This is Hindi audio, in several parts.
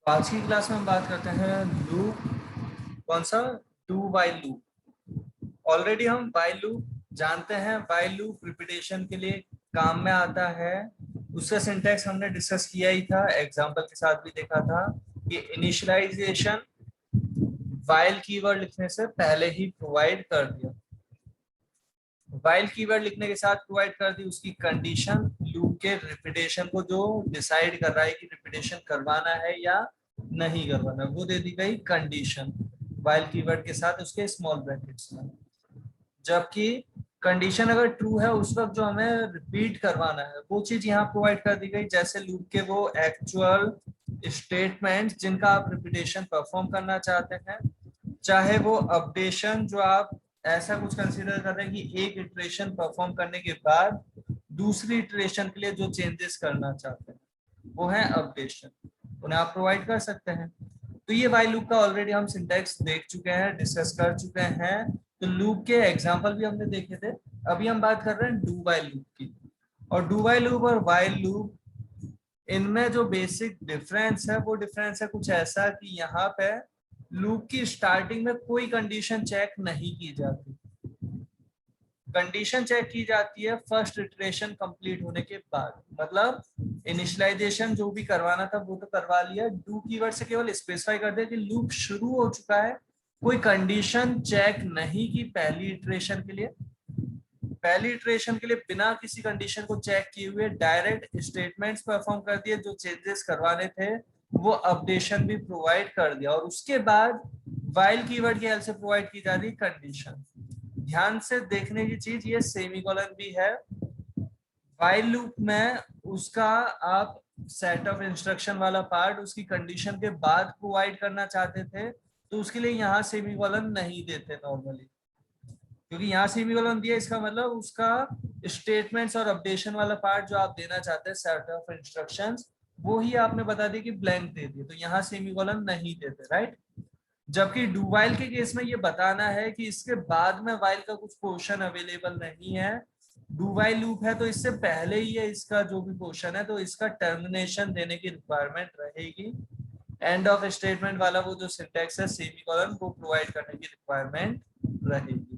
आज की क्लास में हम बात करते हैं लूप। कौन सा? Do while loop. ऑलरेडी हम वाइल लूप जानते हैं। वाइल लूप रिपीटेशन के लिए काम में आता है। उसका सिंटैक्स हमने डिस्कस किया ही था, एग्जांपल के साथ भी देखा था कि इनिशियलाइजेशन वाइल कीवर्ड लिखने से पहले ही प्रोवाइड कर दिया। वाइल कीवर्ड लिखने के साथ प्रोवाइड कर दी उसकी कंडीशन, लूप के रिपीटेशन को जो डिसाइड कर रहा है कि रिपीटेशन करवाना है या नहीं करवाना, वो दे दी गई कंडीशन वाइल कीवर्ड के साथ उसके स्मॉल ब्रैकेट्स में। जबकि कंडीशन अगर ट्रू है उस वक्त जो हमें रिपीट करवाना है वो चीज यहाँ प्रोवाइड कर दी गई, जैसे लूप के वो एक्चुअल स्टेटमेंट जिनका आप रिपीटेशन परफॉर्म करना चाहते हैं, चाहे वो अपडेशन जो आप ऐसा कुछ कंसीडर कर रहे हैं कि एक इटरेशन परफॉर्म करने के बाद दूसरी इटरेशन के लिए जो चेंजेस करना चाहते हैं वो है अपडेशन, उन्हें आप प्रोवाइड कर सकते हैं। तो ये वाइल लूप का ऑलरेडी हम सिंटैक्स देख चुके हैं, डिस्कस कर चुके हैं। तो लूप के एग्जांपल भी हमने देखे थे। अभी हम बात कर रहे हैं डू वाइल लूप की। और डू वाइल लूप और वाइल लूप, इनमें जो बेसिक डिफरेंस है वो डिफरेंस है कुछ ऐसा कि यहाँ पे लूप की स्टार्टिंग में कोई कंडीशन चेक नहीं की जाती। कंडीशन चेक की जाती है फर्स्ट इटरेशन कंप्लीट होने के बाद। मतलब इनिशियलाइजेशन जो भी करवाना था वो तो करवा लिया, डू कीवर्ड से केवल स्पेसिफाई कर दिया कि लूप शुरू हो चुका है, कोई कंडीशन चेक नहीं की पहली इटरेशन के लिए। पहली इटरेशन के लिए बिना किसी कंडीशन को चेक किए हुए डायरेक्ट स्टेटमेंट्स परफॉर्म कर दिए, जो चेंजेस करवाने थे वो अपडेशन भी प्रोवाइड कर दिया, और उसके बाद वाइल कीवर्ड की हेल्प से प्रोवाइड की जा रही कंडीशन। ध्यान से देखने की चीज ये सेमीकोलन भी है। वाइल लूप में उसका आप सेट ऑफ इंस्ट्रक्शन वाला पार्ट उसकी कंडीशन के बाद प्रोवाइड करना चाहते थे तो उसके लिए यहाँ सेमीकोलन नहीं देते नॉर्मली, क्योंकि यहाँ सेमीकोलन दिया इसका मतलब उसका स्टेटमेंट्स और अपडेशन वाला पार्ट जो आप देना चाहते हैं सेट ऑफ इंस्ट्रक्शंस, वो ही आपने बता दिया कि ब्लैंक दे दिए, तो यहाँ सेमीकोलन नहीं देते, राइट। जबकि डू वाइल के केस में ये बताना है कि इसके बाद में वाइल का कुछ पोर्शन अवेलेबल नहीं है। डू वाइल लूप है तो इससे पहले ही है इसका जो भी पोर्शन है, तो इसका टर्मिनेशन देने की रिक्वायरमेंट रहेगी। एंड ऑफ स्टेटमेंट वाला वो जो सिंटैक्स है सेमीकोलन, वो प्रोवाइड करने की रिक्वायरमेंट रहेगी।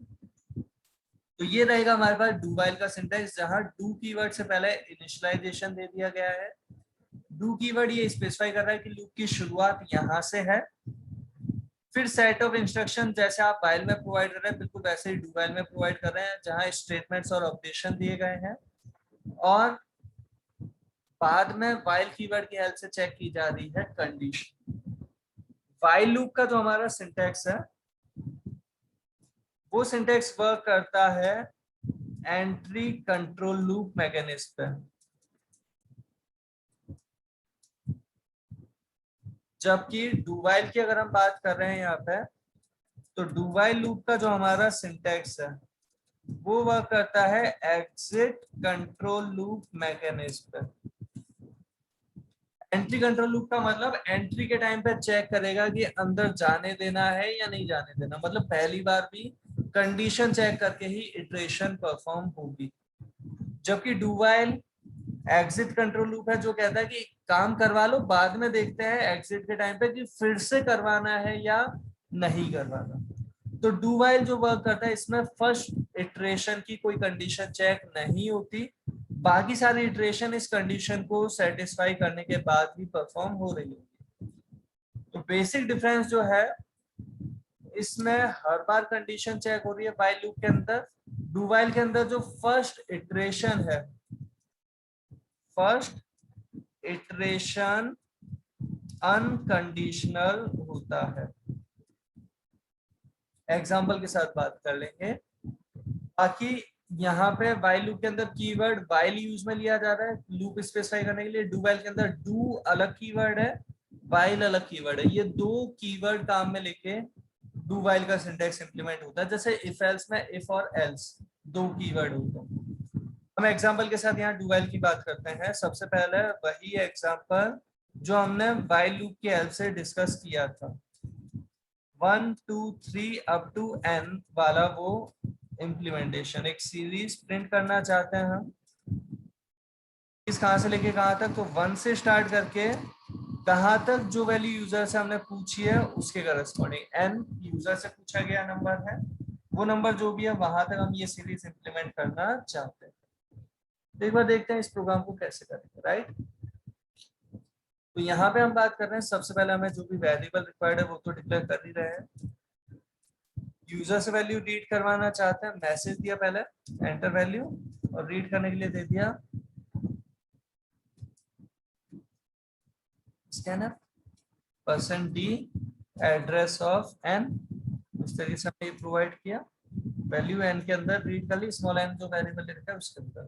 तो ये रहेगा हमारे पास डू वाइल का सिंटैक्स, जहां डू कीवर्ड से पहले इनिशियलाइजेशन दे दिया गया है। डू कीवर्ड ये स्पेसिफाई कर रहा है कि लूप की शुरुआत यहाँ से है। फिर सेट ऑफ इंस्ट्रक्शन जैसे आप वाइल में प्रोवाइड कर रहे हैं बिल्कुल वैसे ही डू वाइल में प्रोवाइड कर रहे हैं, जहां स्टेटमेंट्स और अपडेशन दिए गए हैं, और बाद में वाइल कीवर्ड की हेल्प से चेक की जा रही है कंडीशन। वाइल लूप का जो हमारा सिंटैक्स है वो सिंटैक्स वर्क करता है एंट्री कंट्रोल लूप मैकेनिज्म पे। जबकि डू वाइल की अगर हम बात कर रहे हैं यहाँ पे, तो डू वाइल लूप का जो हमारा सिंटैक्स है वो वर्क करता है एग्जिट कंट्रोल लूप मैकेनिज्म पे। एंट्री कंट्रोल लूप का मतलब एंट्री के टाइम पे चेक करेगा कि अंदर जाने देना है या नहीं जाने देना, मतलब पहली बार भी कंडीशन चेक करके ही इटरेशन परफॉर्म होगी। जबकि do while exit control loop है जो कहता है कि काम करवा लो, बाद में देखते हैं एग्जिट के टाइम पे कि फिर से करवाना है या नहीं करवाना। तो डू वाइल जो वर्क करता है इसमें फर्स्ट इटरेशन की कोई कंडीशन चेक नहीं होती, बाकी सारी इटरेशन इस कंडीशन को सेटिस्फाई करने के बाद ही परफॉर्म हो रही होगी। तो बेसिक डिफरेंस जो है इसमें हर बार कंडीशन चेक हो रही है वाइल लूप के अंदर। डू वाइल के अंदर जो फर्स्ट इटरेशन है, फर्स्ट इटरेशन अनकंडीशनल होता है। एग्जाम्पल के साथ बात कर लेंगे। बाकी यहाँ पे वाइल लूप के अंदर कीवर्ड वाइल यूज में लिया जा रहा है लूप स्पेसिफाई करने के लिए। डू वाइल के अंदर डू अलग कीवर्ड है, वाइल अलग कीवर्ड है, ये दो कीवर्ड काम में लेके डू वाइल का सिंटैक्स इंप्लीमेंट होता है। जैसे इफ एल्स में इफ और एल्स दो कीवर्ड होते हैं। हम एग्जाम्पल के साथ यहाँ डू वाइल की बात करते हैं। सबसे पहले वही एग्जाम्पल जो हमने वाइल लूप की हेल्प से डिस्कस किया था, 1 2 3 अप टू n वाला वो इम्प्लीमेंटेशन। एक सीरीज प्रिंट करना चाहते हैं हम, इस कहां से लेके कहां तक, तो 1 से स्टार्ट करके कहाँ तक जो वैल्यू यूजर से हमने पूछी है उसके करस्पॉन्डिंग, n यूजर से पूछा गया नंबर है, वो नंबर जो भी है वहां तक हम ये सीरीज इंप्लीमेंट करना चाहते हैं। तो एक बार देखते हैं इस प्रोग्राम को कैसे करेंगे, राइट। तो यहाँ पे हम बात कर रहे हैं, सबसे पहले हमें जो भी वेरिएबल रिक्वायर्ड है वो तो डिक्लेयर कर ही रहे हैं। यूजर से वैल्यू रीड करवाना चाहते हैं, मैसेज दिया पहले एंटर वैल्यू, और रीड करने के लिए दे दिया scanner %d address of n। इस तरीके से हमने प्रोवाइड किया, वैल्यू n के अंदर रीड कर ली, स्मॉल n जो वेरिएबल लिखा है उसके अंदर।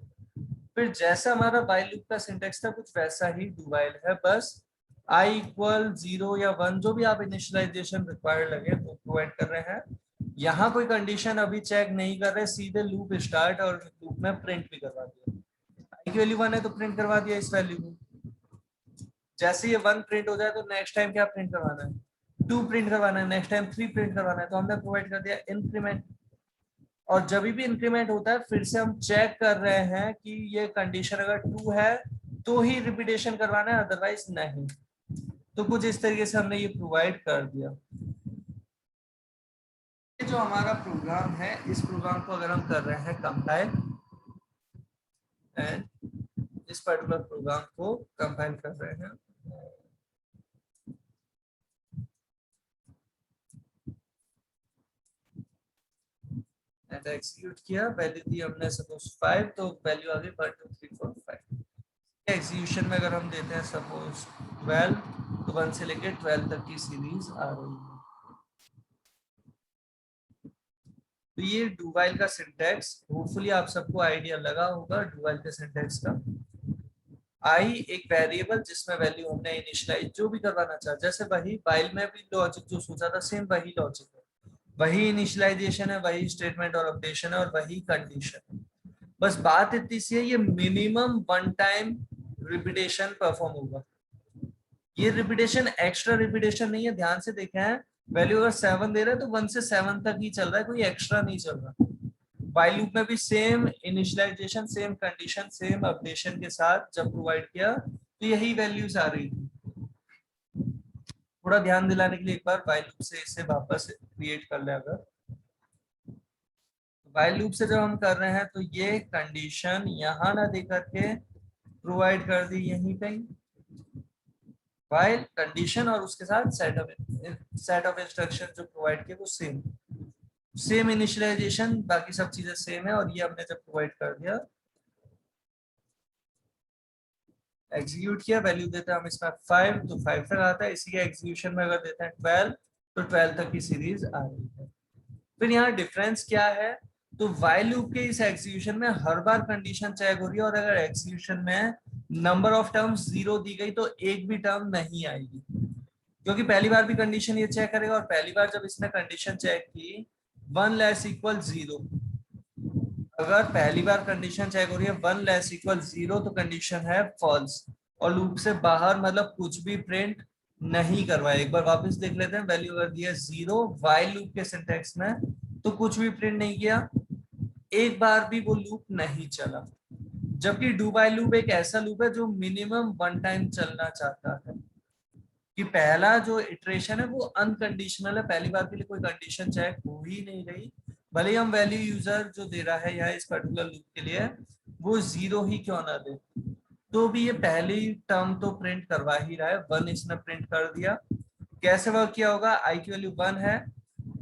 फिर जैसा हमारा व्हाइल लूप का सिंटेक्स था कुछ वैसा ही डू व्हाइल है, बस i इक्वल 0 या 1 जो भी आप इनिशियलाइजेशन रिक्वायर्ड लगे वो प्रोवाइड कर रहे हैं। यहाँ कोई कंडीशन अभी चेक नहीं कर रहे, सीधे लूप स्टार्ट और लूप में प्रिंट भी करवा दिया। i की वैल्यू 1 है तो प्रिंट करवा दिया इस वैल्यू को। जैसे ये 1 प्रिंट हो जाए तो नेक्स्ट टाइम क्या प्रिंट करवाना है, 2 प्रिंट करवाना है, नेक्स्ट टाइम 3 प्रिंट करवाना है, तो हमने प्रोवाइड कर दिया इंक्रीमेंट। और जब भी इंक्रीमेंट होता है फिर से हम चेक कर रहे हैं कि ये कंडीशन अगर ट्रू है तो ही रिपीटेशन करवाना है, अदरवाइज नहीं। तो कुछ इस तरीके से हमने ये प्रोवाइड कर दिया। ये जो हमारा प्रोग्राम है, इस प्रोग्राम को अगर हम कर रहे हैं कंपाइल, एंड इस पर्टिकुलर प्रोग्राम को कंपाइल कर रहे हैं, एंड एक्जीक्यूट किया, वैल्यू दी हमने सपोज 5, तो वैल्यू आ गई 1 2 3 4 5। एग्जीक्यूशन में अगर हम देते हैं सपोज 12, तो 1 से लेकर 12 तक की सीरीज आ रही है। तो ये डू व्हाइल का सिंटैक्स, होपफुली आप सबको आइडिया लगा होगा डू व्हाइल के सिंटैक्स का। आई एक वेरिएबल जिसमें वैल्यू हमने इनिशियलाइज जो भी करवाना चाहा, जैसे वही व्हाइल में भी लॉजिक जो सोचा था सेम वही लॉजिक है, वही इनिशियलाइजेशन है, वही स्टेटमेंट और अपडेशन है, और वही कंडीशन है। बस बात इतनी सी है, ये मिनिमम 1 टाइम रिपीटेशन परफॉर्म होगा। ये रिपीटेशन एक्स्ट्रा रिपीटेशन नहीं है, ध्यान से देखें है, वैल्यू अगर 7 दे रहा है तो 1 से 7 तक ही चल रहा है, कोई एक्स्ट्रा नहीं चल रहा। व्हाइल लूप में भी same initialization, same condition, same updation के साथ जब प्रोवाइड किया तो यही वैल्यूज आ रही थी। थोड़ा ध्यान दिलाने के लिए एक बार व्हाइल लूप से इसे वापस क्रिएट कर ले। अगर व्हाइल लूप से जब हम कर रहे हैं तो ये कंडीशन यहाँ ना दे करके प्रोवाइड कर दी यहीं कहीं, व्हाइल कंडीशन और उसके साथ सेट ऑफ इंस्ट्रक्शन जो प्रोवाइड किए वो सेम इनिशियलाइजेशन, बाकी सब चीजें सेम है, और ये हमने जब प्रोवाइड कर दिया, एग्जीक्यूट किया, वैल्यू देते हैं हम इसमें 5, तो 5 तक आता है। इसी के एग्जीक्यूशन में अगर देते हैं 12, तो 12 तक की सीरीज आ रही है। फिर यहाँ डिफरेंस क्या है, तो व्हाइल लूप के इस एग्जीक्यूशन में हर बार कंडीशन चेक हो रही है, और अगर एग्जीक्यूशन में नंबर ऑफ टर्म्स 0 दी गई तो एक भी टर्म नहीं आएगी, क्योंकि पहली बार भी कंडीशन ये चेक करेगा, और पहली बार जब इसने कंडीशन चेक की 1 लेस इक्वल 0, अगर पहली बार कंडीशन चेक हो रही है 1 लेस इक्वल 0 तो कंडीशन है फॉल्स, और लूप से बाहर मतलब कुछ भी प्रिंट नहीं करवाए। एक बार वापस देख लेते हैं, वैल्यू अगर दी है 0 व्हाइल लूप के सिंटैक्स में, तो कुछ भी प्रिंट नहीं किया, एक बार भी वो लूप नहीं चला। जबकि डू व्हाइल लूप एक ऐसा लूप है जो मिनिमम 1 टाइम चलना चाहता है, कि पहला जो इटरेशन है वो अनकंडीशनल है, पहली बार के लिए कोई कंडीशन चेक हो ही नहीं रही, भले ही हम वैल्यू यूजर जो दे रहा है यहाँ इस पर्टिकुलर लूप के लिए वो 0 ही क्यों ना दे, तो भी ये पहली टर्म तो प्रिंट करवा ही रहा है। 1 इसने प्रिंट कर दिया। कैसे वर्क किया होगा, आई की वैल्यू 1 है,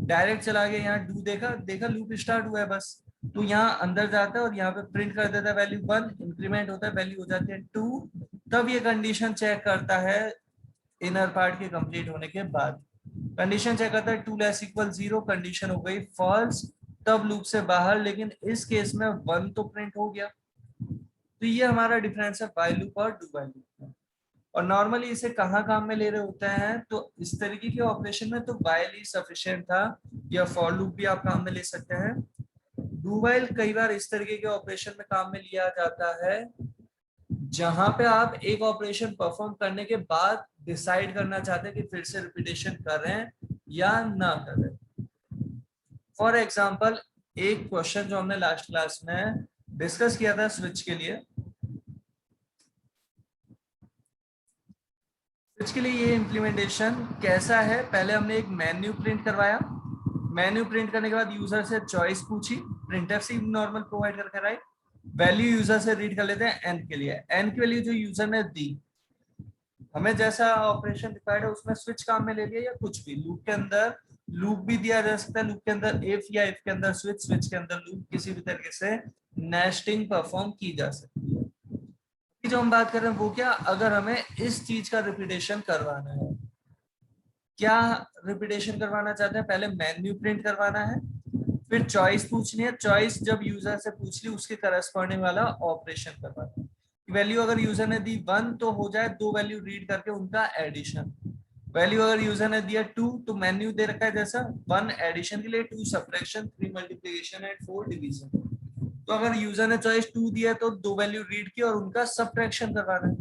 डायरेक्ट चला गया यहाँ डू, देखा लूप स्टार्ट हुआ है बस, तो यहाँ अंदर जाता है और यहाँ पे प्रिंट कर देता है वैल्यू 1, इंक्रीमेंट होता है, वैल्यू हो जाती है 2, तब ये कंडीशन चेक करता है इनर पार्ट के कंप्लीट होने के बाद। कंडीशन चेक करता है 2 लेस इक्वल 0, कंडीशन हो गई फॉल्स, तब लूप से बाहर, लेकिन इस केस में 1 तो प्रिंट हो गया। तो ये हमारा डिफरेंस है व्हाइल लूप और डू व्हाइल लूप में। और नॉर्मली इसे कहाँ काम में ले रहे होते हैं, तो इस तरीके के ऑपरेशन में तो व्हाइल ही सफिशिएंट था, या फॉर लूप भी आप काम में ले सकते हैं। डू व्हाइल कई बार इस तरीके के ऑपरेशन में काम में लिया जाता है जहां पे आप एक ऑपरेशन परफॉर्म करने के बाद डिसाइड करना चाहते हैं कि फिर से रिपीटेशन कर रहे हैं या ना कर रहे हैं। फॉर एग्जाम्पल, एक क्वेश्चन जो हमने लास्ट क्लास में डिस्कस किया था स्विच के लिए, इसके लिए ये इम्प्लीमेंटेशन कैसा है, पहले हमने एक मेन्यू प्रिंट करवाया, मेन्यू प्रिंट करने के बाद यूजर से चॉइस पूछी, प्रिंटफ से नॉर्मल प्रोवाइड करके राइट, वैल्यू यूजर से रीड कर लेते हैं एन के लिए, एन की वैल्यू जो यूजर ने दी, हमें जैसा ऑपरेशन रिक्वायर्ड है उसमें स्विच काम में ले लिया या कुछ भी, लूप के अंदर लूप भी दिया जा सकता है, लूप के अंदर इफ या इफ के अंदर स्विच, स्विच के अंदर लूप, किसी भी तरीके से नेस्टिंग परफॉर्म की जा सकती है। जो हम बात कर रहे हैं वो क्या, अगर हमें इस चीज का रिपीटेशन करवाना है, क्या रिपीटेशन करवाना चाहते हैं, पहले मेन्यू प्रिंट करवाना है, फिर चॉइस पूछनी है, चॉइस जब यूजर से पूछ ली उसके करस्पॉन्डिंग वाला ऑपरेशन करवाना है, वैल्यू अगर यूजर ने दी 1 तो हो जाए 2 वैल्यू रीड करके उनका एडिशन, वैल्यू अगर यूजर ने दिया 2 तो मेन्यू दे रखा है जैसा 1 एडिशन के लिए, 2 सब्ट्रैक्शन, 3 मल्टीप्लिकेशन एंड 4 डिवीजन, तो अगर यूजर ने चॉइस 2 दिया तो 2 वैल्यू रीड की और उनका सब्ट्रैक्शन करवाना है।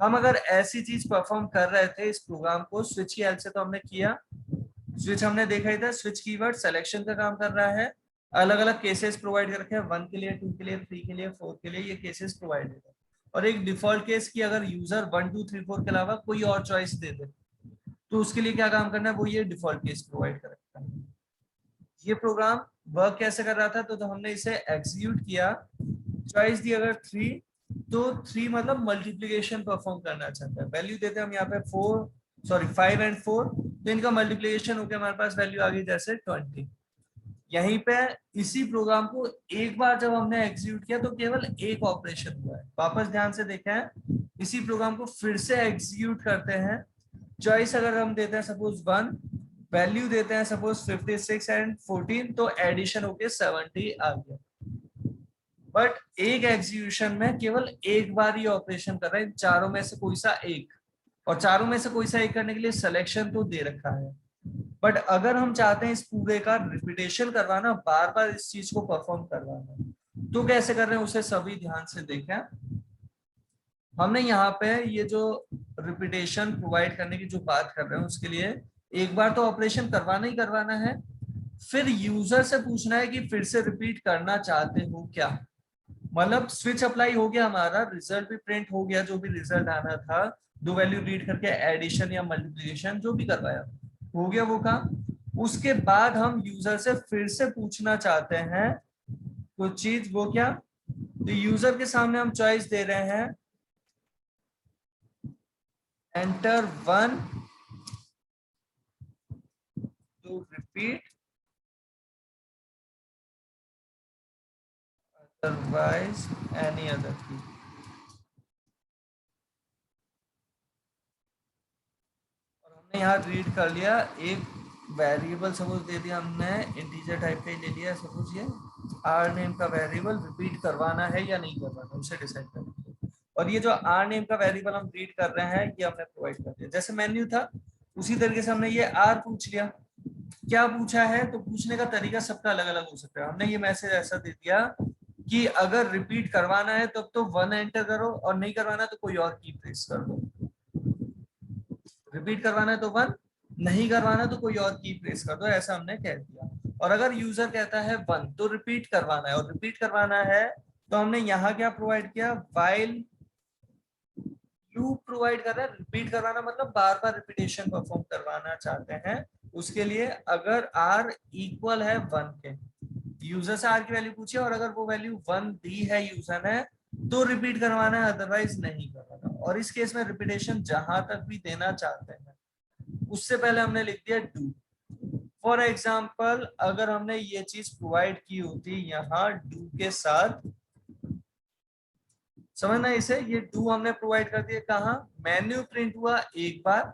हम अगर ऐसी चीज परफॉर्म कर रहे थे इस प्रोग्राम को स्विच की हेल्प से, तो हमने किया, स्विच हमने देखा ही था, स्विच कीवर्ड सिलेक्शन का काम कर रहा है, अलग अलग केसेस प्रोवाइड कर रखे हैं, 1 के लिए, 2 के लिए, 3 के लिए, 4 के लिए, ये केसेस प्रोवाइडेड है, और एक डिफॉल्ट केस की अगर यूजर 1 2 3 4 के अलावा कोई और चॉइस दे दे तो उसके लिए क्या काम करना है, वो ये डिफॉल्ट केस प्रोवाइड कर रखा है। ये प्रोग्राम वर्क कैसे कर रहा था, तो हमने इसे एग्जीक्यूट किया, चॉइस दी अगर 3 तो 3 मतलब मल्टीप्लिकेशन परफॉर्म करना चाहता है, वैल्यू देते हैं हम यहाँ पे 5 एंड 4, तो इनका मल्टीप्लिकेशन होकर हमारे पास वैल्यू आ गई जैसे 20। यहीं पे इसी प्रोग्राम को एक बार जब हमने एग्जीक्यूट किया तो केवल एक ऑपरेशन हुआ है, वापस ध्यान से देखें, इसी प्रोग्राम को फिर से एग्जीक्यूट करते हैं, चॉइस अगर हम देते हैं सपोज 1, वैल्यू देते हैं सपोज 56 एंड 14, तो एडिशन होके 70 आ गया, बट एक एग्जीक्यूशन में केवल एक बार ही ऑपरेशन कर रहा है, चारों में से कोई सा एक, और चारों में से कोई सा एक करने के लिए सिलेक्शन तो दे रखा है, बट अगर हम चाहते हैं इस पूरे का रिपीटेशन करवाना, बार बार इस चीज को परफॉर्म करवाना, तो कैसे कर रहे हैं उसे सभी ध्यान से देखें। हमने यहाँ पे ये जो रिपीटेशन प्रोवाइड करने की जो बात कर रहे हैं उसके लिए एक बार तो ऑपरेशन करवाना ही करवाना है, फिर यूजर से पूछना है कि फिर से रिपीट करना चाहते हो क्या, मतलब स्विच अप्लाई हो गया, हमारा रिजल्ट भी प्रिंट हो गया, जो भी रिजल्ट आना था, 2 वैल्यू रीड करके एडिशन या मल्टीप्लिकेशन जो भी करवाया हो गया वो काम, उसके बाद हम यूजर से फिर से पूछना चाहते हैं कुछ चीज, वो क्या, तो यूजर के सामने हम चॉइस दे रहे हैं enter 1 to repeat, otherwise any other key। और हमने यहाँ रीड कर लिया, एक वेरिएबल सपोज दे दिया हमने, इंटीजर टाइप का ही ले लिया, सपोज ये आर नेम का वेरिएबल रिपीट करवाना है या नहीं करवाना उसे डिसाइड करना, और ये जो आर नेम का वेरिएबल हम रीड कर रहे हैं ये हमने प्रोवाइड कर दिया, जैसे मेन्यू था उसी तरीके से हमने ये आर पूछ लिया, क्या पूछा है, तो पूछने का तरीका सबका अलग अलग हो सकता है, हमने ये मैसेज ऐसा दे दिया कि अगर रिपीट करवाना है तब तो 1 एंटर करो, और नहीं करवाना तो कोई और की प्रेस कर दो, रिपीट करवाना है तो 1, नहीं करवाना तो कोई और की प्रेस कर दो, ऐसा हमने कह दिया। और अगर यूजर कहता है 1 तो रिपीट करवाना है, और रिपीट करवाना है तो हमने यहाँ क्या प्रोवाइड किया, व्हाइल लूप प्रोवाइड कर रहा है, रिपीट करवाना मतलब बार बार रिपीटेशन परफॉर्म करवाना चाहते हैं, उसके लिए अगर r इक्वल है 1 के, यूजर से r की वैल्यू पूछिए और अगर वो वैल्यू 1 दी है यूजर ने तो रिपीट करवाना है, अदरवाइज नहीं करवाना, और इस केस में रिपीटेशन जहां तक भी देना चाहते हैं उससे पहले हमने लिख दिया डू। फॉर एग्जाम्पल अगर हमने ये चीज प्रोवाइड की होती यहाँ डू के साथ, समझना इसे, ये डू हमने प्रोवाइड कर दिया कहा, मेन्यू प्रिंट हुआ एक बार,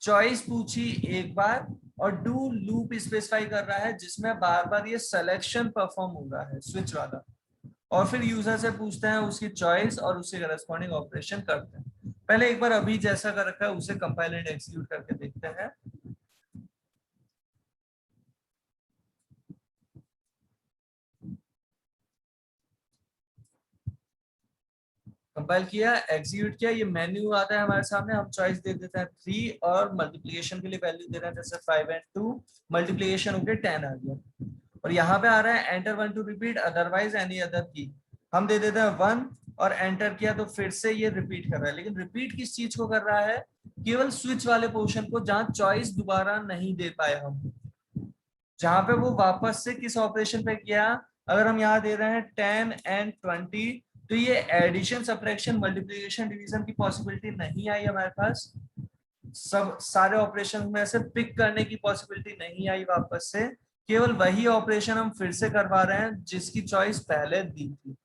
चॉइस पूछी एक बार, और डू लूप स्पेसिफाई कर रहा है जिसमें बार बार ये सिलेक्शन परफॉर्म हो रहा है स्विच वाला, और फिर यूजर से पूछते हैं उसकी चॉइस और उससे करस्पॉन्डिंग ऑपरेशन करते हैं। पहले एक बार अभी जैसा कर रखा है उसे कंपाइल एंड एग्जीक्यूट करके देखते हैं। कंपाइल किया, एग्जीक्यूट किया, ये मेन्यू आता है हमारे सामने, हम चॉइस दे देते हैं 3 और मल्टीप्लिकेशन के लिए वैल्यू दे रहे हैं जैसे 5 एंड 2, मल्टीप्लिकेशन होके 10 आ गया, और यहाँ पे आ रहा है enter 1 to repeat otherwise any other key, हम दे देते हैं 1 और एंटर किया तो फिर से ये रिपीट कर रहा है, लेकिन रिपीट किस चीज को कर रहा है, केवल स्विच वाले पोर्शन को जहां चॉइस दोबारा नहीं दे पाए हम, जहां पे वो वापस से किस ऑपरेशन पे किया। अगर हम यहाँ दे रहे हैं 10 एंड 20, तो ये एडिशन, सब्ट्रैक्शन, मल्टीप्लिकेशन, डिवीजन की पॉसिबिलिटी नहीं आई हमारे पास। सब सारे ऑपरेशन में से पिक करने की पॉसिबिलिटी नहीं आई वापस से। केवल वही ऑपरेशन हम फिर से करवा रहे हैं जिसकी चॉइस पहले दी थी।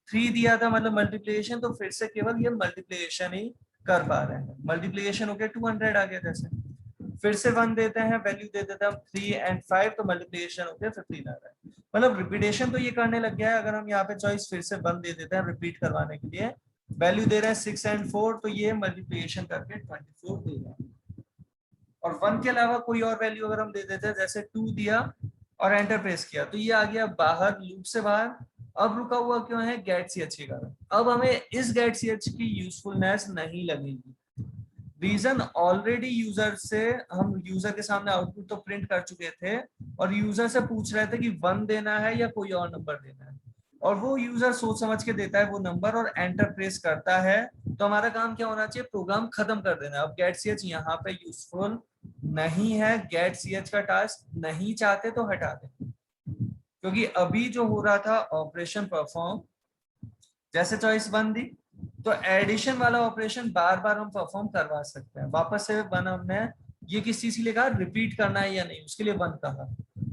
3 दिया था मतलब मल्टीप्लिकेशन, तो फिर से केवल ये मल्टीप्लिकेशन ही कर पा रहे हैं। मल्टीप्लिकेशन हो गया 200 आ गया, जैसे फिर से 1 देते हैं, वैल्यू दे देते हैं हम 3 एंड 5, तो मल्टीप्लिकेशन हो गया 15 आ रहा है। मतलब रिपीटेशन तो ये करने लग गया है। अगर हम यहाँ पे चॉइस फिर से 1 दे देते हैं रिपीट करवाने के लिए, वैल्यू दे रहे हैं 6 एंड 4, तो ये मल्टीप्लिकेशन करके 24 दे रहा है। और 1 के अलावा कोई और वैल्यू अगर हम दे देते हैं, जैसे 2 दिया और एंटर प्रेस किया, तो ये आ गया बाहर, लूप से बाहर। अब रुका हुआ क्यों है? गेट सी एच के कारण। अब हमें इस गेट सी एच की यूजफुलनेस नहीं लगेगी। रीजन, ऑलरेडी यूजर से हम यूजर के सामने आउटपुट तो प्रिंट कर चुके थे और यूजर से पूछ रहे थे कि 1 देना है या कोई और नंबर देना है, और वो यूजर सोच समझ के देता है वो नंबर और एंटर प्रेस करता है। तो हमारा काम क्या होना चाहिए? प्रोग्राम खत्म कर देना। अब गेट सी एच यहाँ पे यूजफुल नहीं है, गेट सी एच का टास्क नहीं चाहते तो हटा दें, क्योंकि अभी जो हो रहा था ऑपरेशन परफॉर्म, जैसे चॉइस 1 दी, तो एडिशन वाला ऑपरेशन बार बार हम परफॉर्म करवा सकते हैं। वापस से 1 हमने ये किस चीज के लिए कहा? रिपीट करना है या नहीं, उसके लिए 1 कहा,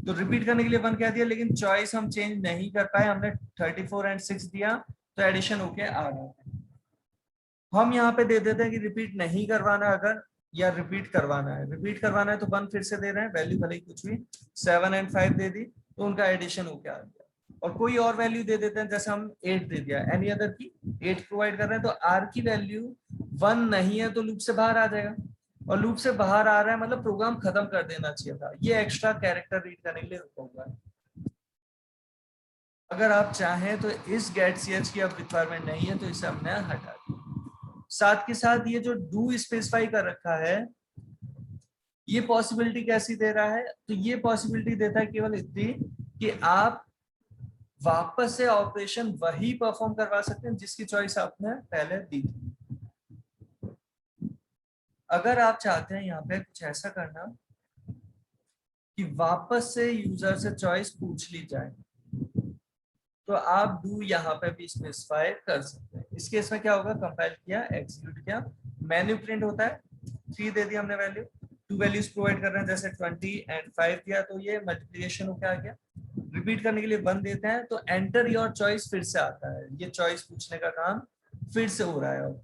तो रिपीट करने के लिए 1 कह दिया, लेकिन चॉइस हम चेंज नहीं कर पाए, हमने 34 एंड 6 दिया, तो एडिशन होके आ रहा है। हम यहाँ पे दे देते हैं कि रिपीट नहीं करवाना अगर, या रिपीट करवाना है। रिपीट करवाना है तो 1 फिर से दे रहे हैं, वैल्यू भले ही कुछ भी, 7 एंड 5 दे दी, तो उनका एडिशन होके आ गया। और कोई और वैल्यू दे देते हैं, जैसे हम 8 दे दिया, एनी अदर की 8 प्रोवाइड कर रहे हैं, तो आर की वैल्यू 1 नहीं है तो लूप से बाहर आ जाएगा, और लूप से बाहर आ रहा है मतलब प्रोग्राम खत्म कर देना चाहिए था। ये एक्स्ट्रा कैरेक्टर रीड करने के लिए रुका हुआ है। अगर आप चाहें तो इस गेट सी एच की अब रिक्वायरमेंट नहीं है, तो इसे हमने हटा दिया। साथ के साथ ये जो डू स्पेसिफाई कर रखा है, ये पॉसिबिलिटी कैसी दे रहा है? तो ये पॉसिबिलिटी देता है केवल इतनी कि आप वापस से ऑपरेशन वही परफॉर्म करवा सकते हैं जिसकी चॉइस आपने पहले दी थी। अगर आप चाहते हैं यहाँ पे कुछ ऐसा करना कि वापस से यूजर से चॉइस पूछ ली जाए, तो आप डू यहाँ पे भी स्पेसिफाई कर सकते हैं। इस केस में क्या होगा? कंपाइल किया, एग्जीक्यूट किया, मेन्यू प्रिंट होता है, 3 दे दिया हमने वैल्यू, 2 वैल्यूज प्रोवाइड कर रहे हैं, जैसे 20 एंड 5 दिया, तो ये मल्टीप्लिकेशन होकर आ गया। रिपीट करने के लिए 1 देते हैं, तो एंटर योर चॉइस फिर से आता है, ये चॉइस पूछने का काम फिर से हो रहा है।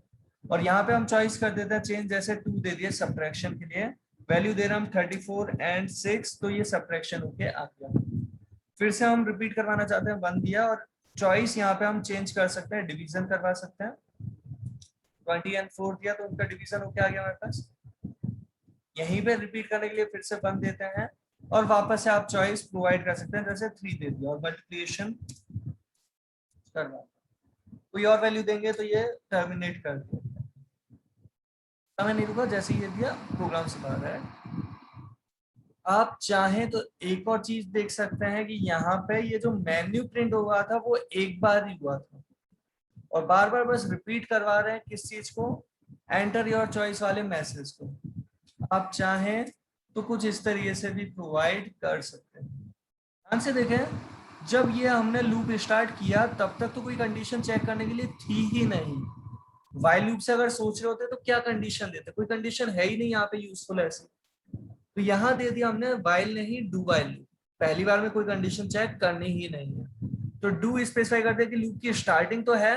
और यहाँ पे हम चॉइस कर देते हैं चेंज, जैसे 2 दे दिए सब्ट्रैक्शन के लिए, वैल्यू दे रहे हम 34 एंड 6, तो ये सब्ट्रैक्शन होके आ गया। फिर से हम रिपीट करवाना चाहते हैं, 1 दिया, और चॉइस यहाँ पे हम चेंज कर सकते हैं, डिवीजन करवा सकते हैं, 20 एंड 4 दिया, तो उनका डिवीजन होके आ गया हमारे पास। यहीं पे रिपीट करने के लिए फिर से 1 देते हैं, और वापस से आप चॉइस प्रोवाइड कर सकते हैं, जैसे 3 दे दिया और मल्टीप्लिकेशन करवा, कोई और वैल्यू देंगे तो ये टर्मिनेट कर दिया। समय नहीं रुका, जैसे ये दिया प्रोग्राम से बाहर है। आप चाहें तो एक और चीज देख सकते हैं कि यहाँ पे ये जो मेन्यू प्रिंट हुआ था वो एक बार ही हुआ था, और बार बार बस रिपीट करवा रहे हैं किस चीज को? एंटर योर चॉइस वाले मैसेज को। आप चाहें तो कुछ इस तरीके से भी प्रोवाइड कर सकते हैं। ध्यान से देखें, जब ये हमने लूप स्टार्ट किया तब तक तो कोई कंडीशन चेक करने के लिए थी ही नहीं। व्हाइल लूप से अगर सोच रहे होते तो क्या कंडीशन देते? कोई कंडीशन है ही नहीं यहाँ पे यूजफुल ऐसे। तो यहाँ दे दिया हमने व्हाइल नहीं, डू व्हाइल लूप। पहली बार में कोई कंडीशन चेक करनी ही नहीं है, तो डू स्पेसिफाई कर दिया कि लूप की स्टार्टिंग तो है,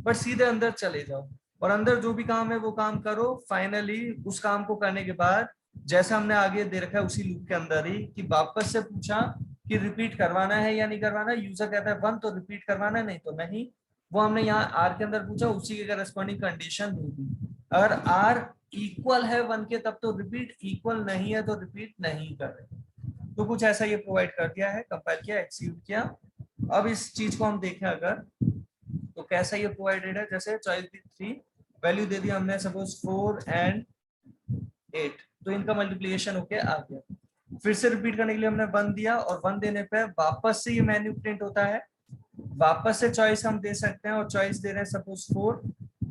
पर सीधे अंदर चले जाओ और अंदर जो भी काम है वो काम करो। फाइनली उस काम को करने के बाद, जैसा हमने आगे दे रखा है उसी लूप के अंदर ही, कि वापस से पूछा कि रिपीट करवाना है या नहीं करवाना। यूजर कहता है 1 तो रिपीट करवाना है, नहीं तो नहीं। वो हमने यहाँ आर के अंदर पूछा, उसी के करस्पॉन्डिंग कंडीशन दे दी। अगर आर इक्वल है 1 के तब तो रिपीट, इक्वल नहीं है तो रिपीट नहीं कर रहे। तो कुछ ऐसा ये प्रोवाइड कर दिया है, कंपाइल किया, एक्सिक्यूट किया। अब इस चीज को हम देखें अगर, तो कैसा ये प्रोवाइडेड है? जैसे चॉइस दी 3, वैल्यू दे दिया हमने सपोज 4 एंड 8, तो इनका मल्टीप्लिकेशन होके आ गया। फिर से रिपीट करने के लिए हमने 1 दिया, और 1 देने पे वापस से ये मेन्यू प्रिंट होता है। वापस से चॉइस हम दे सकते हैं, और चॉइस दे रहे हैं सपोज 4,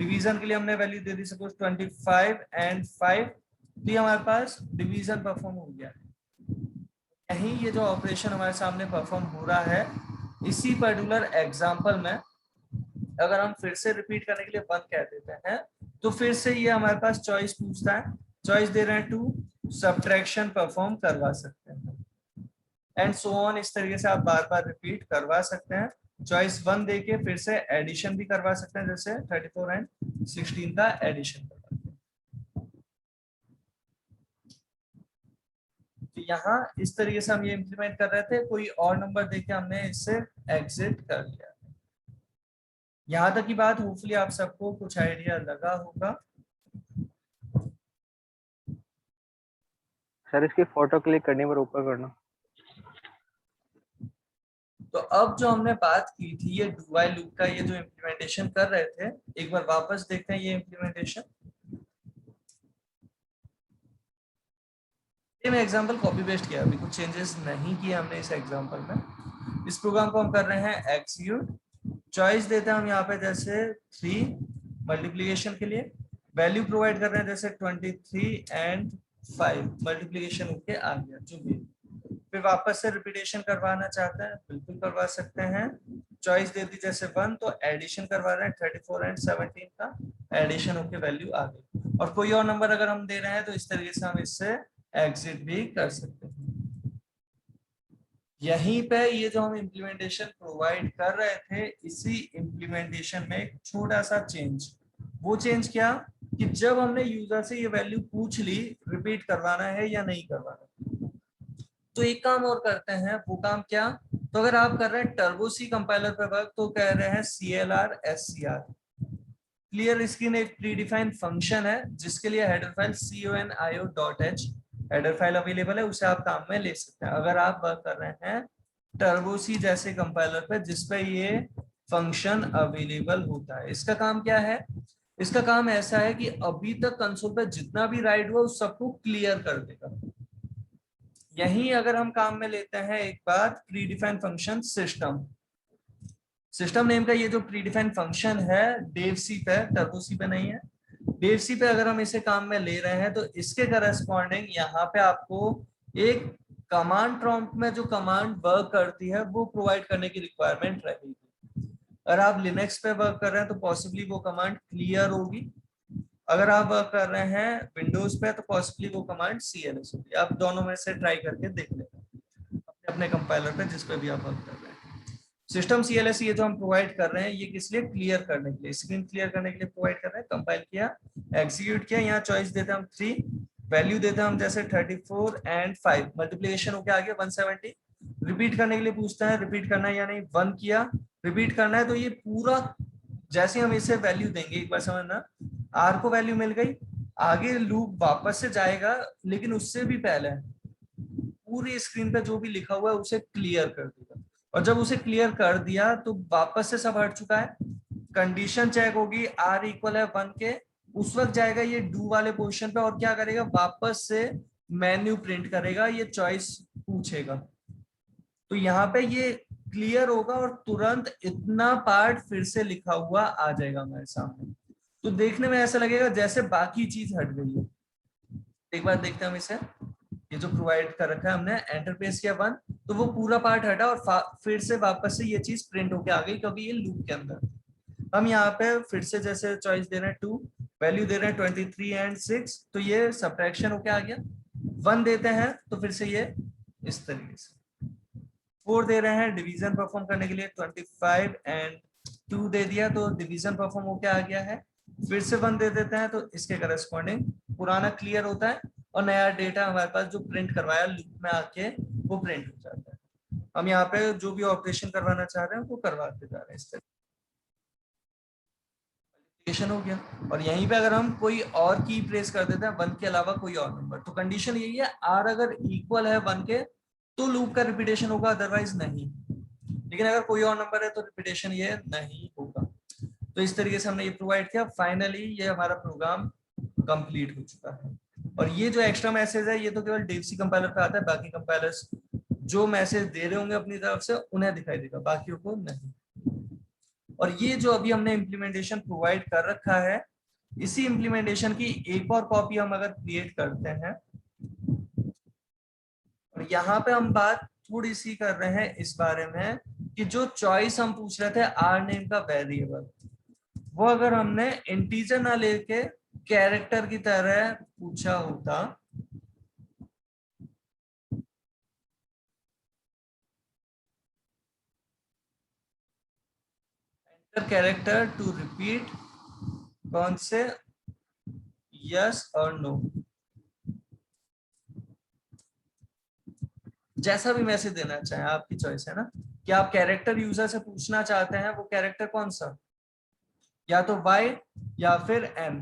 डिवीजन के लिए हमने वैल्यू दे दी सपोज 25 एंड 5, तो हमारे पास डिवीजन परफॉर्म हो गया। यही ये जो ऑपरेशन हमारे सामने परफॉर्म हो रहा है, इसी पर्टिकुलर एग्जांपल में अगर हम फिर से रिपीट करने के लिए 1 कह देते हैं, तो फिर से ये हमारे पास चॉइस पूछता है, चॉइस दे रहे हैं 2, सब्ट्रैक्शन परफॉर्म करवा सकते हैं एंड सो ऑन। इस तरीके से आप बार बार रिपीट करवा सकते हैं। चॉइस 1 देके फिर से एडिशन भी करवा सकते हैं, जैसे 34 एंड 16 का एडिशन करवा। तो यहाँ इस तरीके से हम ये इंप्लीमेंट कर रहे थे, कोई और नंबर देके हमने इससे एग्जिट कर लिया। यहाँ तक की बात होपफुली आप सबको कुछ आइडिया लगा होगा। सर इसकी फोटो क्लिक करनी पर ऊपर करना। तो अब जो हमने बात की थी ये डू व्हाइल लूप का, ये जो इम्प्लीमेंटेशन कर रहे थे, एक बार वापस देखते हैं ये इम्प्लीमेंटेशन। ये मैं एग्जांपल कॉपी पेस्ट किया, अभी कुछ चेंजेस नहीं किए हमने इस एग्जांपल में। इस प्रोग्राम को हम कर रहे हैं एग्जीक्यूट। चॉइस देते हैं हम यहाँ पे जैसे 3 मल्टीप्लिकेशन के लिए, वैल्यू प्रोवाइड कर रहे हैं जैसे 23 एंड 5, मल्टीप्लिकेशन होके आ गया जो भी। फिर वापस से रिपीटेशन करवाना चाहते हैं, बिल्कुल करवा सकते हैं। चॉइस दे दी जैसे 1, तो एडिशन करवा रहे हैं 34 एंड 17 का, एडिशन होके वैल्यू आ गई। और कोई और नंबर अगर हम दे रहे हैं तो इस तरीके से हम इससे एग्जिट भी कर सकते हैं। यहीं पे ये जो हम इम्प्लीमेंटेशन प्रोवाइड कर रहे थे, इसी इम्प्लीमेंटेशन में एक छोटा सा चेंज। वो चेंज क्या कि जब हमने यूजर से ये वैल्यू पूछ ली रिपीट करवाना है या नहीं करवाना, तो एक काम और करते हैं। वो काम क्या? तो अगर आप कर रहे हैं टर्बो सी कंपाइलर पे वर्क, तो कह रहे हैं CLR SCR क्लियर स्क्रीन, एक प्रीडिफाइंड फंक्शन है जिसके लिए header file conio.h header file available है, उसे आप काम में ले सकते हैं। अगर आप वर्क कर रहे हैं टर्बो सी जैसे कंपाइलर पे जिसपे ये फंक्शन अवेलेबल होता है, इसका काम क्या है? इसका काम ऐसा है कि अभी तक कंसोल पे जितना भी राइट हुआ उस सबको क्लियर कर देगा। यहीं अगर हम काम में लेते हैं एक बार predefined function system, system name का ये जो प्रीडिफाइंड फंक्शन है डेव सी पे, टर्बो सी पे नहीं है, डेव सी पे अगर हम इसे काम में ले रहे हैं, तो इसके करस्पॉन्डिंग यहाँ पे आपको एक कमांड प्रॉम्प्ट में जो कमांड वर्क करती है वो प्रोवाइड करने की रिक्वायरमेंट रहेगी। अगर आप लिनक्स पे वर्क कर रहे हैं तो पॉसिबली वो कमांड क्लियर होगी, अगर आप वर्क कर रहे हैं विंडोज पे तो पॉसिबली वो कमांड CLS होगी। आप दोनों में से ट्राई करके देख लेना अपने अपने कंपाइलर पे जिस पे भी आप वर्क कर रहे हैं। सिस्टम CLS ये जो हम प्रोवाइड कर रहे हैं ये किस लिए? क्लियर करने के लिए, स्क्रीन क्लियर करने के लिए प्रोवाइड कर रहे हैं। कंपाइल किया, एग्जीक्यूट किया, यहाँ चॉइस देते हैं हम 3, वैल्यू देते हैं हम जैसे 34 एंड 5, मल्टीप्लिकेशन होके आ गया 170। रिपीट करने के लिए पूछता है रिपीट करना है या नहीं, 1 किया, रिपीट करना है, तो ये पूरा जैसे हम इसे वैल्यू देंगे, एक बार समझना, R को वैल्यू मिल गई, आगे लूप वापस से जाएगा, लेकिन उससे भी पहले पूरी स्क्रीन पे जो भी लिखा हुआ है उसे क्लियर कर देगा। और जब उसे क्लियर कर दिया तो वापस से सब हट चुका है, कंडीशन चेक होगी, R इक्वल है 1 के, उस वक्त जाएगा ये डू वाले पोजीशन पे और क्या करेगा? वापस से मेन्यू प्रिंट करेगा, ये चॉइस पूछेगा, तो यहाँ पे ये क्लियर होगा और तुरंत इतना पार्ट फिर से लिखा हुआ आ जाएगा हमारे सामने। तो देखने में ऐसा लगेगा जैसे बाकी चीज हट गई है। एक बार देखते हैं हम इसे, ये जो प्रोवाइड कर रखा है हमने, एंटर प्रेस किया 1, तो वो पूरा पार्ट हटा और फिर से वापस से ये चीज प्रिंट होके आ गई, क्योंकि ये लूप के अंदर। हम यहाँ पे फिर से जैसे चॉइस दे रहे हैं 2, वैल्यू दे रहे हैं 23 एंड 6, तो ये सब्ट्रैक्शन होके आ गया। 1 देते हैं तो फिर से ये इस तरीके से। 4 दे रहे हैं डिवीजन परफॉर्म करने के लिए, 25 एंड 2 दे दिया तो डिवीजन परफॉर्म होके आ गया है। फिर से 1 दे देते हैं तो इसके करस्पॉन्डिंग पुराना क्लियर होता है और नया डेटा हमारे पास जो प्रिंट करवाया लूप में आके वो प्रिंट हो जाता है। हम यहाँ पे जो भी ऑपरेशन करवाना चाह रहे हैं वो करवाते जा रहे हैं। इस तरीके हो गया। और यहीं पे अगर हम कोई और की प्रेस कर देते हैं 1 के अलावा कोई और नंबर, तो कंडीशन यही है, R अगर इक्वल है 1 के तो लूप का रिपीटेशन होगा, अदरवाइज नहीं। लेकिन अगर कोई और नंबर है तो रिपीटेशन ये नहीं होगा। तो इस तरीके से हमने ये प्रोवाइड किया। फाइनली ये हमारा प्रोग्राम कंप्लीट हो चुका है। और ये जो एक्स्ट्रा मैसेज है ये तो केवल डेवसी कंपाइलर पे आता है, बाकी कंपाइलर्स जो मैसेज दे रहे होंगे अपनी तरफ से उन्हें दिखाई देगा, बाकियों को नहीं। और ये जो अभी हमने इम्प्लीमेंटेशन प्रोवाइड कर रखा है, इसी इम्प्लीमेंटेशन की एक और कॉपी हम अगर क्रिएट करते हैं, और यहाँ पे हम बात थोड़ी सी कर रहे हैं इस बारे में कि जो चॉइस हम पूछ रहे थे आर नेम का वेरिएबल, वो अगर हमने इंटीजर ना लेके कैरेक्टर की तरह पूछा होता, कैरेक्टर टू रिपीट कौन से, यस और नो, जैसा भी मैसेज देना चाहें, आपकी चॉइस है ना कि आप कैरेक्टर यूजर से पूछना चाहते हैं वो कैरेक्टर कौन सा, या तो वाई या फिर एम,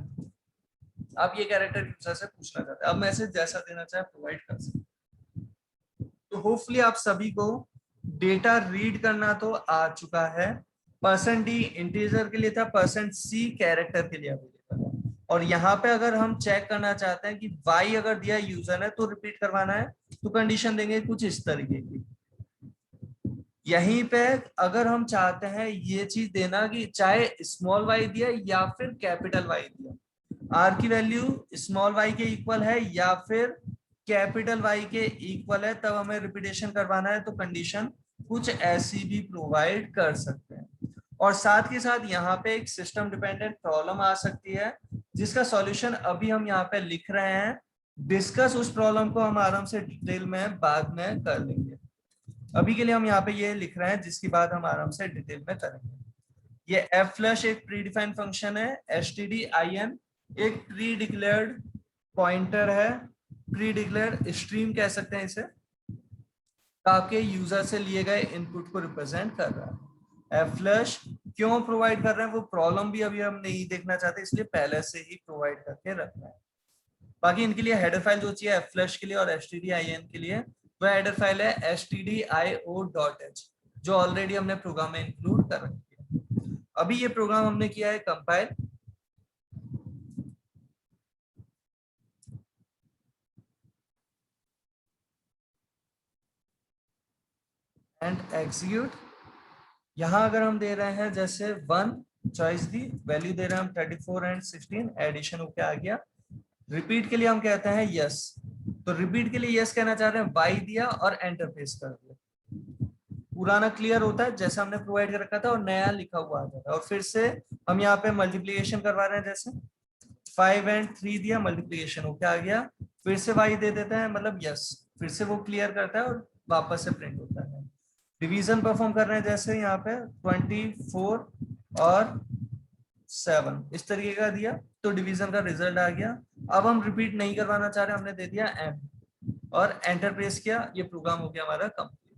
आप ये कैरेक्टर यूजर से पूछना चाहते हैं। अब मैसेज जैसा देना चाहे प्रोवाइड कर सकते हैं। तो होपफुली आप सभी को डेटा रीड करना तो आ चुका है। %d इंटीजर के लिए था, %c कैरेक्टर के लिए अवेलेबल है। और यहाँ पे अगर हम चेक करना चाहते हैं कि y अगर दिया यूजर ने तो रिपीट करवाना है, तो कंडीशन देंगे कुछ इस तरीके की। यहीं पे अगर हम चाहते हैं ये चीज देना कि चाहे स्मॉल y दिया या फिर कैपिटल Y दिया, r की वैल्यू स्मॉल y के इक्वल है या फिर कैपिटल Y के इक्वल है, तब हमें रिपीटेशन करवाना है, तो कंडीशन कुछ ऐसी भी प्रोवाइड कर सकते हैं। और साथ के साथ यहाँ पे एक सिस्टम डिपेंडेंट प्रॉब्लम आ सकती है जिसका सॉल्यूशन अभी हम यहाँ पे लिख रहे हैं। डिस्कस उस प्रॉब्लम को हम आराम से डिटेल में बाद में कर लेंगे। अभी के लिए हम यहाँ पे ये लिख रहे हैं जिसकी बात हम आराम से डिटेल में करेंगे। ये एफ फ्लैश एक प्री डिफाइंड फंक्शन है, stdin एक प्री डिक्लेयर्ड पॉइंटर है, प्री डिक्लेयर्ड स्ट्रीम कह सकते हैं इसे, आपके यूजर से लिए गए इनपुट को रिप्रेजेंट कर रहा है। एफ फ्लैश क्यों प्रोवाइड कर रहे हैं वो प्रॉब्लम भी अभी हम नहीं देखना चाहते, इसलिए पहले से ही प्रोवाइड करके रखना है। बाकी इनके लिए हेडर फाइल जो चाहिए एफ फ्लैश के लिए और stdin के लिए, वह हेडर फाइल है stdio.h, जो ऑलरेडी हमने प्रोग्राम में इंक्लूड कर रखी है। अभी ये प्रोग्राम हमने किया है कंपाइल, एंड एग्जीक्यूट। यहां अगर हम दे रहे हैं जैसे 1 चॉइस दी, वैल्यू दे रहे हैं हम 34 एंड 16, एडिशन होके आ गया। रिपीट के लिए हम कहते हैं यस, तो रिपीट के लिए यस कहना चाह रहे हैं, y दिया और एंटर प्रेस कर दिया, पुराना क्लियर होता है जैसा हमने प्रोवाइड कर रखा था और नया लिखा हुआ आ जाता है। और फिर से हम यहाँ पे मल्टीप्लिकेशन करवा रहे हैं, जैसे 5 एंड 3 दिया, मल्टीप्लिकेशन होके आ गया, फिर से y दे देते हैं, मतलब यस, फिर से वो क्लियर करता है और वापस से प्रिंट होता है। डिवीजन परफॉर्म कर रहे हैं जैसे यहाँ पे 24 और 7 इस तरीके का दिया, तो डिवीजन का रिजल्ट आ गया। अब हम रिपीट नहीं करवाना चाह रहे, हमने दे दिया m और एंटर प्रेस किया, ये प्रोग्राम हो गया हमारा कंप्लीट।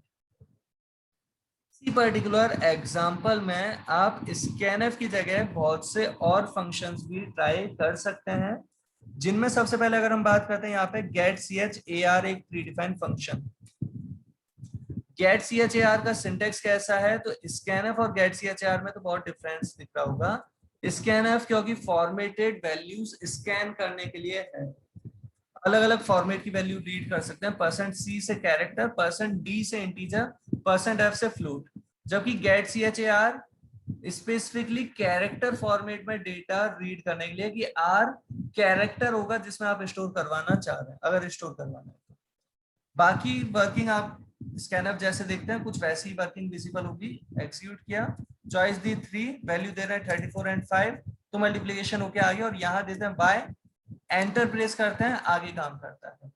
इसी पर्टिकुलर एग्जांपल में आप scanf की जगह बहुत से और फंक्शंस भी ट्राई कर सकते हैं, जिनमें सबसे पहले अगर हम बात करते हैं यहाँ पे getchar एक प्रीडिफाइंड फंक्शन। getchar का सिंटेक्स कैसा है, तो scanf और getchar में तो बहुत डिफरेंस दिख रहा होगा। scanf क्योंकि फॉर्मेटेड वैल्यूज स्कैन करने के लिए है, अलग अलग फॉर्मेट की वैल्यू रीड कर सकते हैं, %c से कैरेक्टर, %d से इंटीजर, %f से फ्लोट। जबकि getchar स्पेसिफिकली कैरेक्टर फॉर्मेट में डेटा रीड करने के लिए कि r कैरेक्टर होगा जिसमें आप स्टोर करवाना चाह रहे हैं, अगर स्टोर करवाना है तो। बाकी वर्किंग आप स्कैनअप जैसे देखते हैं कुछ वैसी ही वर्किंग विजिबल होगी। एग्जीक्यूट किया, चॉइस दी 3, वैल्यू दे रहे हैं 34 एंड 5, तो मल्टीप्लिकेशन होके आ गया, और यहाँ देते हैं बाय, एंटर प्रेस करते हैं, आगे काम करता है।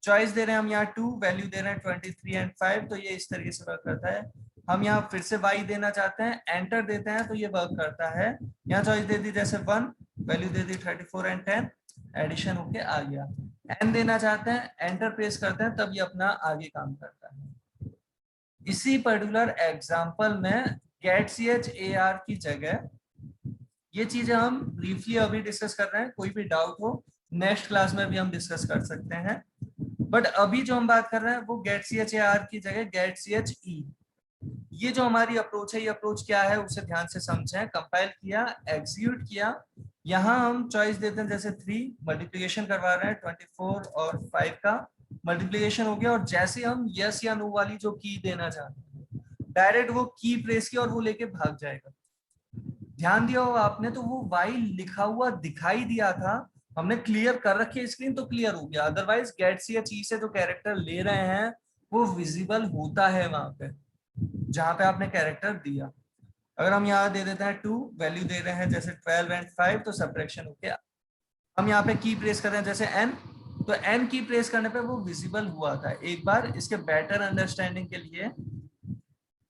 चॉइस दे रहे हैं हम यहाँ 2, वैल्यू दे रहे हैं 23 एंड 5, तो ये इस तरीके से वर्क करता है। हम यहाँ फिर से y देना चाहते हैं, एंटर देते हैं, तो ये वर्क करता है। यहाँ चॉइस दे दी जैसे 1, वैल्यू दे दी 34 एंड 10, एडिशन होके आ गया। n देना चाहते हैं, एंटर प्रेस करते हैं, तब ये अपना आगे काम करता है। इसी पर्टिकुलर एग्जांपल में getchar की जगह ये चीजें हम ब्रीफली अभी डिस्कस कर रहे हैं, कोई भी डाउट हो नेक्स्ट क्लास में भी हम डिस्कस कर सकते हैं। बट अभी जो हम बात कर रहे हैं वो getchar की जगह getche, ये जो हमारी अप्रोच है, ये अप्रोच क्या है उसे ध्यान से समझें। कंपाइल किया, एग्जीक्यूट किया, यहाँ हम चॉइस देते हैं जैसे 3, मल्टीप्लिकेशन करवा रहे हैं 24 और 5 का, मल्टीप्लिकेशन हो गया, और जैसे हम यस या नो वाली जो की देना चाहते हैं डायरेक्ट वो की प्रेस किया और वो लेके भाग जाएगा। ध्यान दिया होगा आपने, तो वो वाई लिखा हुआ दिखाई दिया था, हमने क्लियर कर रखी है स्क्रीन तो क्लियर हो गया। अदरवाइज गेट सी या ची से जो कैरेक्टर ले रहे हैं वो विजिबल होता है वहां पे जहां पे आपने कैरेक्टर दिया। अगर हम यहाँ दे देते हैं 2, वैल्यू दे रहे हैं जैसे 12 एंड 5, तो सब्ट्रैक्शन हो गया। हम यहाँ पे की प्रेस कर रहे हैं जैसे n, तो n की प्रेस करने पे वो विजिबल हुआ था। एक बार इसके बेटर अंडरस्टैंडिंग के लिए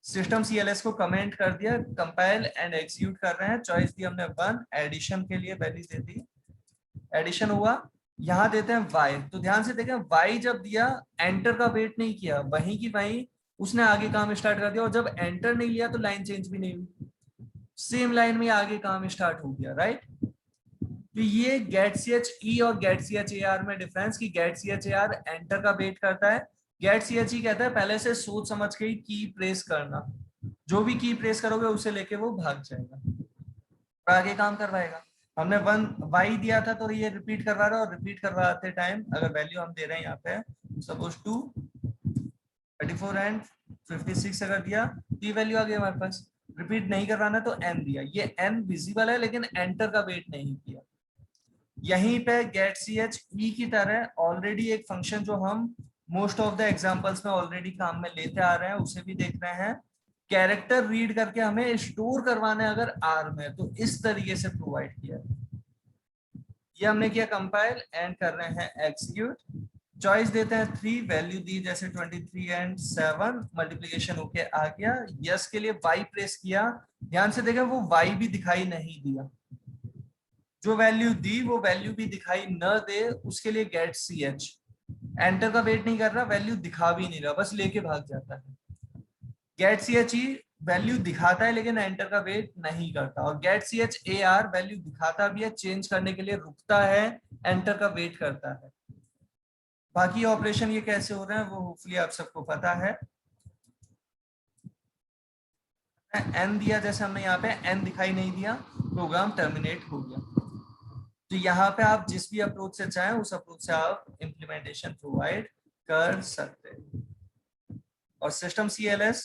सिस्टम CLS को कमेंट कर दिया, कंपाइल एंड एग्जीक्यूट कर रहे हैं। चॉइस दी हमने 1, एडिशन के लिए वैल्यू दे दी, एडिशन हुआ। यहाँ देते हैं y, तो ध्यान से देखें y जब दिया एंटर का वेट नहीं किया, वहीं की वहीं उसने आगे काम स्टार्ट कर दिया, और जब एंटर नहीं लिया तो लाइन चेंज भी नहीं हुई, सेम लाइन में आगे काम स्टार्ट हो गया, राइट। तो ये गेट CHE और गेट CHAR में डिफरेंस कि गेट CHAR एंटर का वेट करता है, गेट CHE कहता है पहले से सोच समझ के ही की प्रेस करना, जो भी की प्रेस करोगे उसे लेके वो भाग जाएगा और आगे काम करवाएगा। हमने 1 y दिया था तो ये रिपीट करवा रहा है, और रिपीट करवाते टाइम अगर वैल्यू हम दे रहे हैं यहाँ पे सपोज 2, 34 एंड 56 अगर दिया तो ये वैल्यू आ गई हमारे पास। रिपीट नहीं करवाना तो n दिया, ये n विजिबल है लेकिन एंटर का वेट नहीं किया। यहीं पे गेट CHE की तरह ऑलरेडी एक फंक्शन जो हम मोस्ट ऑफ द एग्जांपल्स में ऑलरेडी काम में लेते आ रहे हैं उसे भी देख रहे हैं, कैरेक्टर रीड करके हमें स्टोर करवाना है अगर आर में, तो इस तरीके से प्रोवाइड किया। ये हमने किया कंपाइल एंड कर रहे हैं एग्जीक्यूट। चॉइस देते हैं 3, वैल्यू दी जैसे 23 एंड 7, मल्टीप्लिकेशन होके आ गया। यस के लिए y प्रेस किया, ध्यान से देखें वो y भी दिखाई नहीं दिया, जो वैल्यू दी वो वैल्यू भी दिखाई न दे उसके लिए गेट CH एंटर का वेट नहीं कर रहा, वैल्यू दिखा भी नहीं रहा, बस लेके भाग जाता है। गेट CHE वैल्यू दिखाता है लेकिन एंटर का वेट नहीं करता, और गेट CHAR वैल्यू दिखाता भी है, चेंज करने के लिए रुकता है, एंटर का वेट करता है। बाकी ऑपरेशन ये कैसे हो रहे हैं वो होपफुली आप सबको पता है। n दिया जैसे हमने यहाँ पे, n दिखाई नहीं दिया, प्रोग्राम टर्मिनेट हो गया। तो यहाँ पे आप जिस भी अप्रोच से चाहें उस अप्रोच से आप इम्प्लीमेंटेशन प्रोवाइड कर सकते हैं। और सिस्टम CLS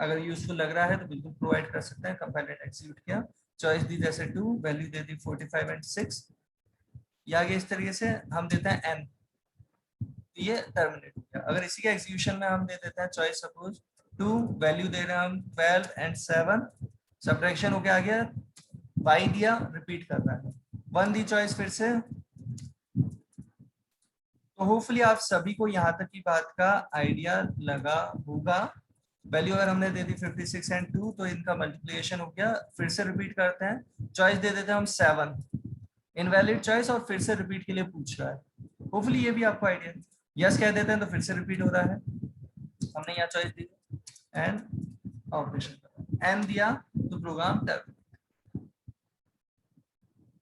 अगर यूजफुल लग रहा है तो बिल्कुल प्रोवाइड कर सकते हैं। कंपाइल एंड एग्जीक्यूट किया, चॉइस दी जैसे 2, वैल्यू दे दी 45 एंड 6, ये आगे इस तरीके से हम देते हैं n, तो ये टर्मिनेट हो गया। अगर इसी के एग्जीक्यूशन में हम दे देते हैं चॉइस सपोज 2, वैल्यू दे रहे हैं हम 12 एंड 7, सब्ट्रैक्शन होके आ गया, y दिया रिपीट कर रहा है, 1 दी चॉइस फिर से। तो होपफुली आप सभी को यहाँ तक की बात का आइडिया लगा होगा। वैल्यू अगर हमने दे दी 56 एंड 2, तो इनका मल्टीप्लिकेशन हो गया, फिर से रिपीट करते हैं, चॉइस दे देते हैं हम 7, इनवैलिड चॉइस, और फिर से रिपीट के लिए पूछ रहा है। होपफुली ये भी आपको आइडिया, यस कह देते हैं तो फिर से रिपीट हो रहा है, हमने यहाँ चॉइस दी एंड ऑपरेशन एन दिया तो प्रोग्राम टर्मिनेट।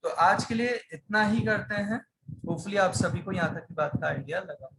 तो आज के लिए इतना ही करते हैं, होपफुली आप सभी को यहाँ तक की बात का आइडिया लगा।